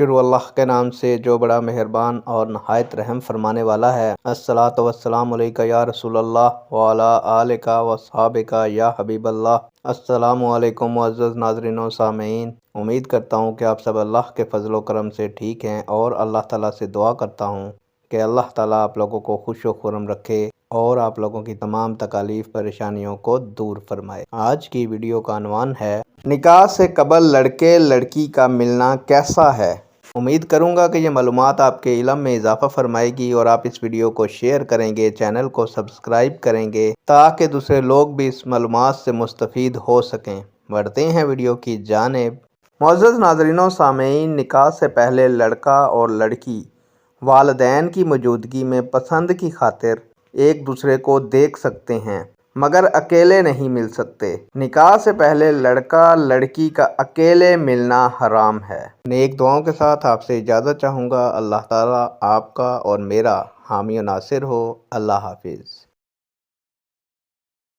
شروع اللہ کے نام سے جو بڑا مہربان اور نہایت رحم فرمانے والا ہے۔ الصلاۃ والسلام علیکہ یا رسول اللہ وعلی آلک وصحابک یا حبیب اللہ۔ السلام علیکم معزز ناظرین و سامعین، امید کرتا ہوں کہ آپ سب اللہ کے فضل و کرم سے ٹھیک ہیں، اور اللہ تعالیٰ سے دعا کرتا ہوں کہ اللہ تعالیٰ آپ لوگوں کو خوش و خرم رکھے اور آپ لوگوں کی تمام تکالیف پریشانیوں کو دور فرمائے۔ آج کی ویڈیو کا عنوان ہے نکاح سے قبل لڑکے لڑکی کا ملنا کیسا ہے۔ امید کروں گا کہ یہ معلومات آپ کے علم میں اضافہ فرمائے گی، اور آپ اس ویڈیو کو شیئر کریں گے، چینل کو سبسکرائب کریں گے تاکہ دوسرے لوگ بھی اس معلومات سے مستفید ہو سکیں۔ بڑھتے ہیں ویڈیو کی جانب۔ معزز ناظرین و سامعین، نکاح سے پہلے لڑکا اور لڑکی والدین کی موجودگی میں پسند کی خاطر ایک دوسرے کو دیکھ سکتے ہیں، مگر اکیلے نہیں مل سکتے۔ نکاح سے پہلے لڑکا لڑکی کا اکیلے ملنا حرام ہے۔ نیک دعاؤں کے ساتھ آپ سے اجازت چاہوں گا۔ اللہ تعالیٰ آپ کا اور میرا حامی و ناصر ہو۔ اللہ حافظ۔